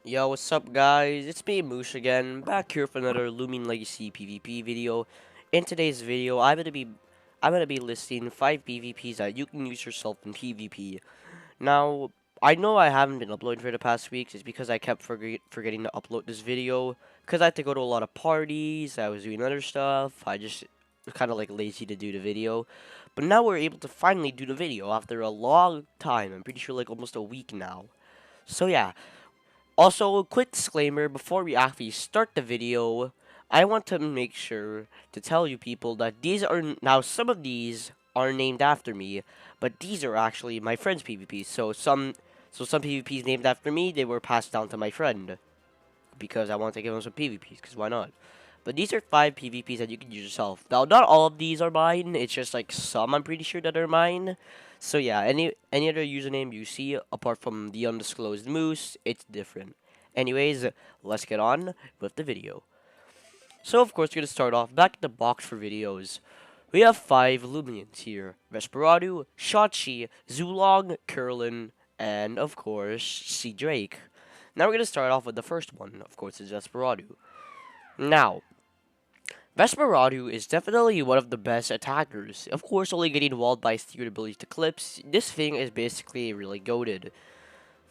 Yo, what's up guys? It's me, Moosh again, back here for another Loomian Legacy PvP video. In today's video, I'm gonna be listing 5 PvPs that you can use yourself in PvP. Now, I know I haven't been uploading for the past weeks. It's because I kept forgetting to upload this video because I had to go to a lot of parties. I was doing other stuff. I just was kind of like lazy to do the video. But now we're able to finally do the video after a long time. I'm pretty sure like almost a week now. So yeah, also, a quick disclaimer before we actually start the video, I want to make sure to tell you people that these are now some of these are named after me, but these are actually my friend's PvPs. So some PvPs named after me, they were passed down to my friend because I want to give him some PvPs, because why not? But these are 5 PvPs that you can use yourself. Now, not all of these are mine. It's just like some I'm pretty sure that are mine. So yeah, any other username you see apart from the undisclosed moose, it's different. Anyways, let's get on with the video. So of course, we're gonna start off back in the box for videos. We have 5 Loomians here: Vesperado, Shotchi, Zulong, Curlin, and of course, C Drake. Now we're gonna start off with the first one. Of course, is Vesperado. Now, Vesperado is definitely one of the best attackers. Of course, only getting walled by steered abilities to clips, this thing is basically really goated.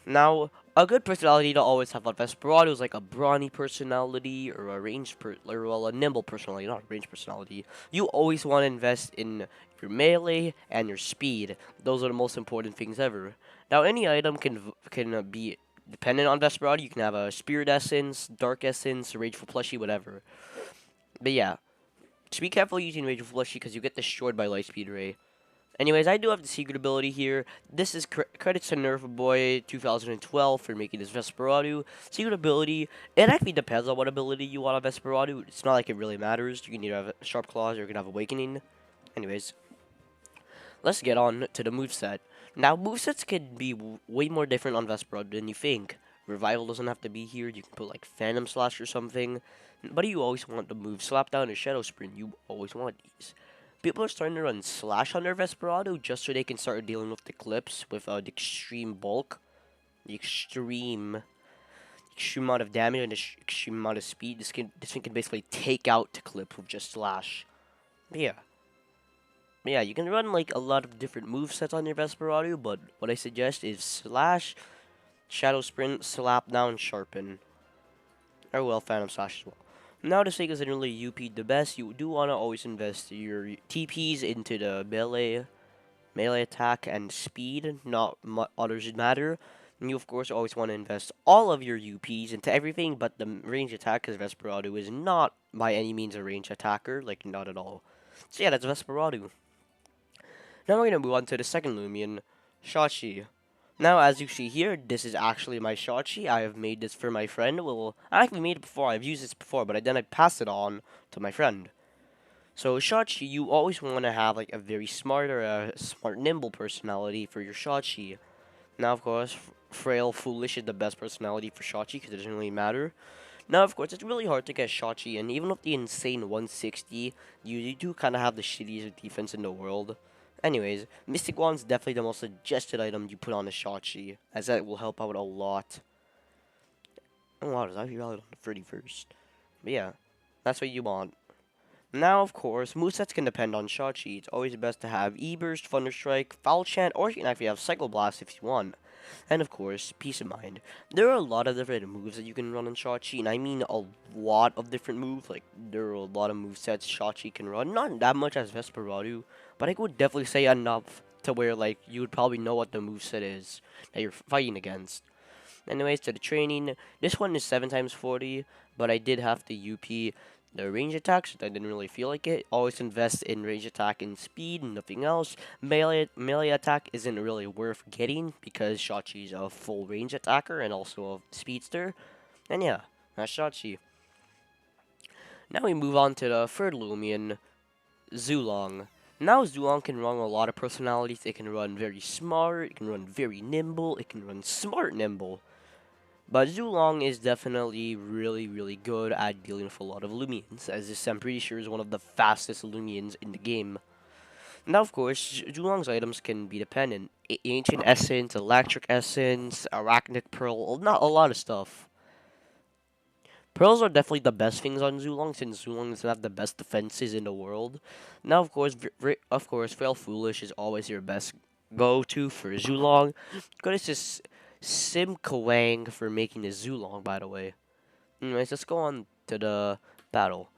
Now, a good personality to always have on Vesperado is like a brawny personality or a a nimble personality, not a ranged personality. You always want to invest in your melee and your speed. Those are the most important things ever. Now, any item can be dependent on Vesperado. You can have a Spirit Essence, Dark Essence, Rageful Plushie, whatever. But yeah, just be careful using Rageful Plushie because you get destroyed by Lightspeed Ray. Anyways, I do have the secret ability here. This is credits to Nerf Boy 2012 for making this Vesperado. Secret ability, it actually depends on what ability you want on Vesperado. It's not like it really matters. You can either have Sharp Claws or you can have Awakening. Anyways, let's get on to the moveset. Now, movesets can be way more different on Vesperado than you think. Revival doesn't have to be here. You can put like Phantom Slash or something. But you always want the move Slap Down or Shadow Sprint. You always want these. People are starting to run Slash on their Vesperado just so they can start dealing with the clips with the extreme bulk, the extreme amount of damage and the extreme amount of speed. This thing can basically take out the clip with just Slash. But yeah, you can run like a lot of different move sets on your Vesperado, but what I suggest is Slash, Shadow Sprint, Slap Down, Sharpen, or well, Phantom Slash as well. Now, the thing isn't really UP the best. You do want to always invest your TPs into the melee attack and speed. Not others matter. And you, of course, always want to invest all of your UPs into everything but the range attack, because Vesperado is not by any means a range attacker. Like, not at all. So yeah, that's Vesperado. Now we're going to move on to the second Loomian, Shachi. Now, as you see here, this is actually my Shachi. I have made this for my friend. Well, I actually made it before. I've used this before, but then I passed it on to my friend. So, Shachi, you always want to have like a very smart or a smart, nimble personality for your Shachi. Now, of course, frail, foolish is the best personality for Shachi because it doesn't really matter. Now, of course, it's really hard to get Shachi, and even with the insane 160, you do kind of have the shittiest defense in the world. Anyways, Mystic Wand's definitely the most suggested item you put on a Shachi, as that will help out a lot. Oh wow, it's actually valid on the 31st. But yeah, that's what you want. Now, of course, movesets can depend on Shachi. It's always best to have E-Burst, Thunderstrike, Foul Chant, or you can actually have Cycle Blast if you want. And of course, Peace of Mind. There are a lot of different moves that you can run in Shachi, and I mean a lot of different moves. Like, there are a lot of movesets Shachi can run. Not that much as Vesperado, but I would definitely say enough to where, like, you would probably know what the moveset is that you're fighting against. Anyways, to the training, this one is 7 times 40, but I did have to UP the range attack, so I didn't really feel like it. Always invest in range attack and speed, nothing else. Melee attack isn't really worth getting because Shachi's a full range attacker and also a speedster. And yeah, that's Shachi. Now we move on to the third Loomian, Zulong. Now Zulong can run a lot of personalities. It can run very smart, it can run very nimble, it can run smart nimble. But Zulong is definitely really good at dealing with a lot of Loomians, as this I'm pretty sure is one of the fastest Loomians in the game. Now, of course, Zulong's items can be dependent. Ancient Essence, Electric Essence, Arachnic Pearl, not a lot of stuff. Pearls are definitely the best things on Zulong since Zulong doesn't have the best defenses in the world. Now, of course, Frail Foolish is always your best go-to for Zulong. Because it's just Sim Kawang for making the Zulong, by the way. Anyways, let's go on to the battle.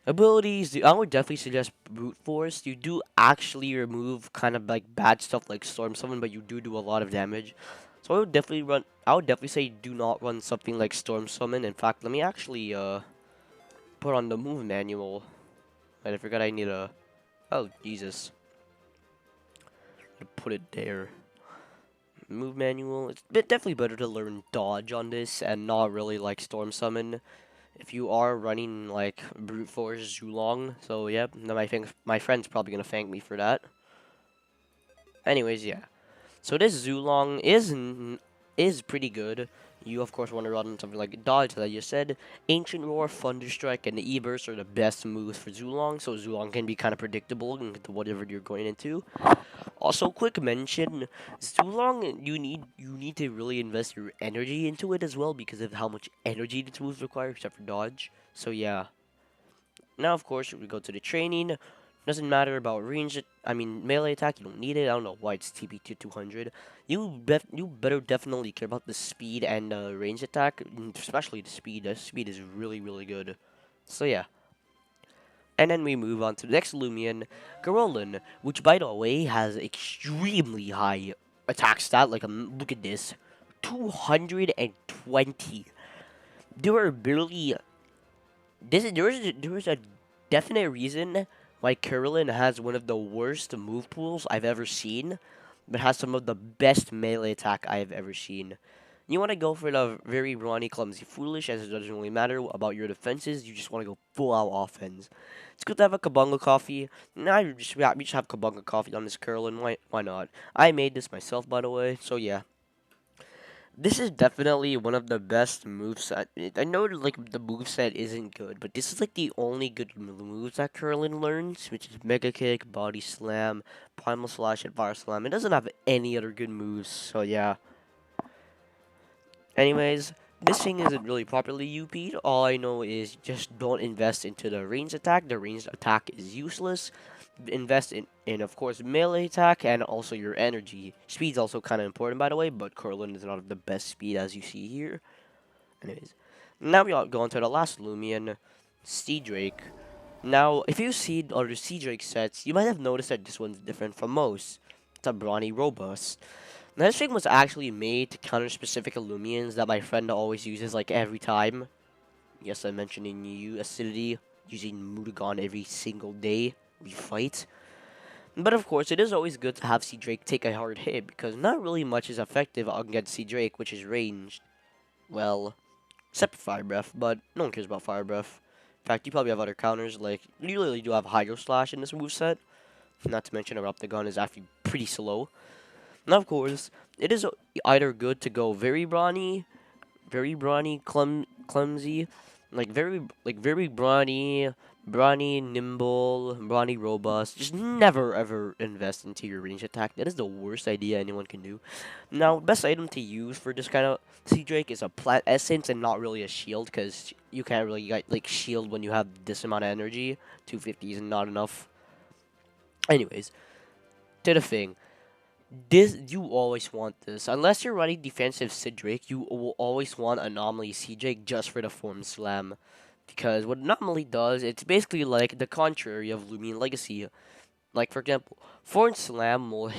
Abilities, I would definitely suggest Brute Force. You do actually remove kind of like bad stuff like Storm Summon, but you do a lot of damage. So I would definitely say do not run something like Storm Summon. In fact, let me actually put on the move manual. And I forgot I need a, oh Jesus. Put it there. Move manual. It's definitely better to learn dodge on this and not really like Storm Summon if you are running like brute force Zulong. So yep, my friend's probably gonna thank me for that. Anyways, yeah. So this Zulong is pretty good. You of course want to run something like dodge, like you said. Ancient Roar, Thunderstrike, and the E-Burst are the best moves for Zulong. So Zulong can be kind of predictable into whatever you're going into. Also, quick mention: Zulong, you need to really invest your energy into it as well because of how much energy the moves require, except for dodge. So yeah. Now, of course, we go to the training. Doesn't matter about range. I mean, melee attack. You don't need it. I don't know why it's TP to 200. You better definitely care about the speed and range attack, especially the speed. The speed is really good. So yeah. And then we move on to the next Loomian, Garolin, which by the way has extremely high attack stat. Like, look at this, 220 durability. There is a definite reason why Carolyn has one of the worst move pools I've ever seen, but has some of the best melee attack I have ever seen. You want to go for the very brawny, clumsy, foolish, as it doesn't really matter about your defenses. You just want to go full out offense. It's good to have a Kabunga coffee. Nah, we just have Kabunga coffee on this Carolyn. Why not? I made this myself, by the way. So yeah. This is definitely one of the best moveset. I know like the moveset isn't good, but this is like the only good moves that Curlin learns, which is Mega Kick, Body Slam, Primal Slash, and Fire Slam. It doesn't have any other good moves, so yeah. Anyways, this thing isn't really properly UP'd. All I know is just don't invest into the ranged attack. The ranged attack is useless. Invest in of course, melee attack and also your energy. Speed's also kind of important, by the way, but Curlin is not the best speed as you see here. Anyways, now we all go on to the last Loomian, Sea Drake. Now, if you see other Sea Drake sets, you might have noticed that this one's different from most. It's a brawny robust. Now, this thing was actually made to counter specific Illumians that my friend always uses like every time. Yes, I mentioned in you Acidity, using Mutagon every single day we fight. But of course, it is always good to have Sea Drake take a hard hit because not really much is effective against Sea Drake, which is ranged. Well, except for Fire Breath, but no one cares about Fire Breath. In fact, you probably have other counters, like, you really do have Hydro Slash in this moveset. Not to mention, Eruptagon is actually pretty slow. Now, of course, it is either good to go very brawny, clumsy, very brawny, nimble, brawny, robust. Just never ever invest into your range attack. That is the worst idea anyone can do. Now, best item to use for this kind of Sea Drake is a plant essence and not really a shield, because you can't really get like shield when you have this amount of energy. 250 is not enough. Anyways, to the thing. This you always want this. Unless you're running defensive Sidric, you will always want Anomaly Sidric just for the Form Slam. Because what Anomaly does, it's basically like the contrary of Loomian Legacy. Like for example, Form Slam will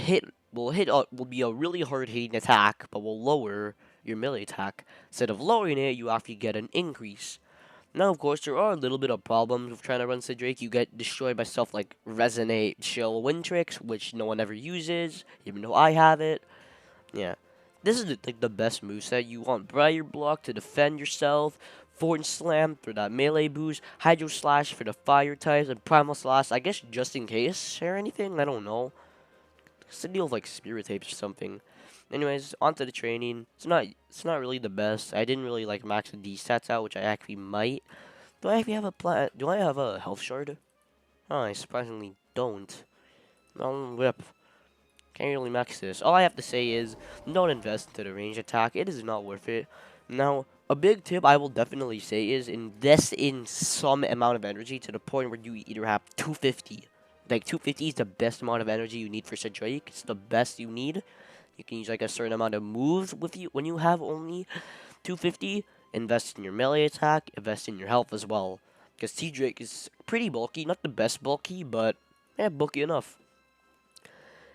be a really hard hitting attack, but will lower your melee attack. Instead of lowering it, you actually get an increase. Now, of course, there are a little bit of problems with trying to run Siddrake. You get destroyed by stuff like Resonate, Chill, Wind Tricks, which no one ever uses, even though I have it. Yeah. This is like the best moveset. You want Briar Block to defend yourself, Fortune Slam for that melee boost, Hydro Slash for the fire types, and Primal Slash, I guess just in case or anything, I don't know. It's to deal with like Spirit Tapes or something. Anyways, onto the training. It's not really the best. I didn't really like max the D stats out, which I actually might. Do I actually have a plan? Do I have a health shard? Oh, I surprisingly don't. Whip. Can't really max this. All I have to say is, don't invest into the range attack. It is not worth it. Now, a big tip I will definitely say is invest in some amount of energy to the point where you either have 250. Like 250 is the best amount of energy you need for such Drake. It's the best you need. You can use like a certain amount of moves with you when you have only 250. Invest in your melee attack. Invest in your health as well. Because T Drake is pretty bulky, not the best bulky, but yeah, bulky enough.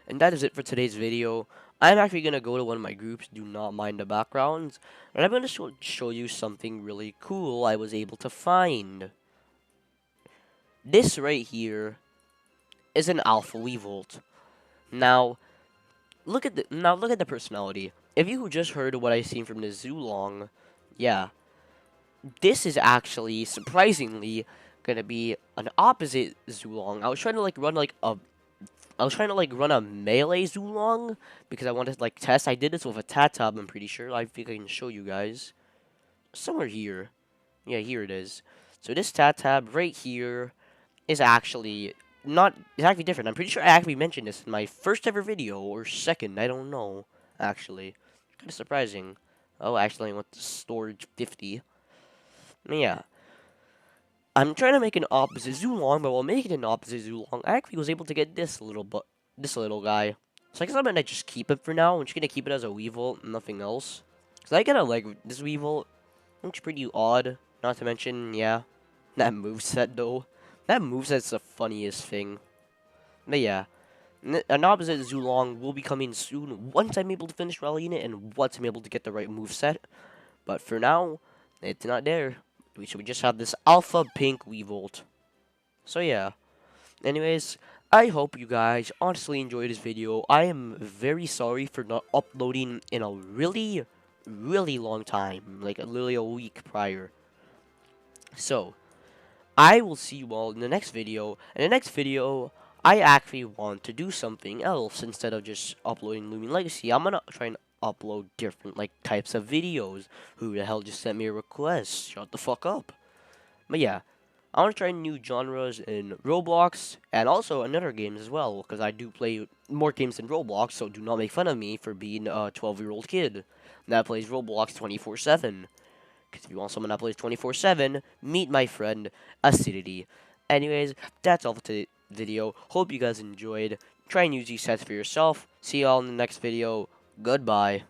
And that is it for today's video. I'm actually going to go to one of my groups, do not mind the backgrounds, and I'm going to show you something really cool I was able to find. This right here is an Alpha Weavolt. Now, look at the personality. If you just heard what I seen from the Zulong, yeah, this is actually surprisingly gonna be an opposite Zulong. I was trying to like run a melee Zulong because I wanted to like test. I did this with a Tatab, I'm pretty sure. I think I can show you guys. Somewhere here. Yeah, here it is. So this Tatab right here is actually not it's actually different. I'm pretty sure I actually mentioned this in my first ever video or second, I don't know. Actually. Kinda surprising. Oh, actually I went to storage 50. Yeah. I'm trying to make an opposite Zulong, but while making an opposite Zulong, I actually was able to get this little guy. So I guess I'm gonna just keep it for now. I'm just gonna keep it as a Weevil, nothing else. Cause I kinda like this Weevil. Looks pretty odd. Not to mention, yeah, that moveset though. That moveset's the funniest thing. But yeah, an opposite Zulong will be coming soon once I'm able to finish rallying it and once I'm able to get the right moveset. But for now, it's not there. We just have this Alpha Pink Weavolt. So yeah. Anyways, I hope you guys honestly enjoyed this video. I am very sorry for not uploading in a really long time. Like literally a week prior. So, I will see you all in the next video. In the next video, I actually want to do something else instead of just uploading Loomian Legacy. I'm gonna try and upload different like types of videos. Who the hell just sent me a request? Shut the fuck up. But yeah, I want to try new genres in Roblox and also in other games as well, because I do play more games than Roblox, so do not make fun of me for being a 12-year-old kid that plays Roblox 24/7. Because if you want someone that plays 24/7, meet my friend Acidity. Anyways, that's all for today's video. Hope you guys enjoyed. Try and use these sets for yourself. See y'all in the next video. Goodbye.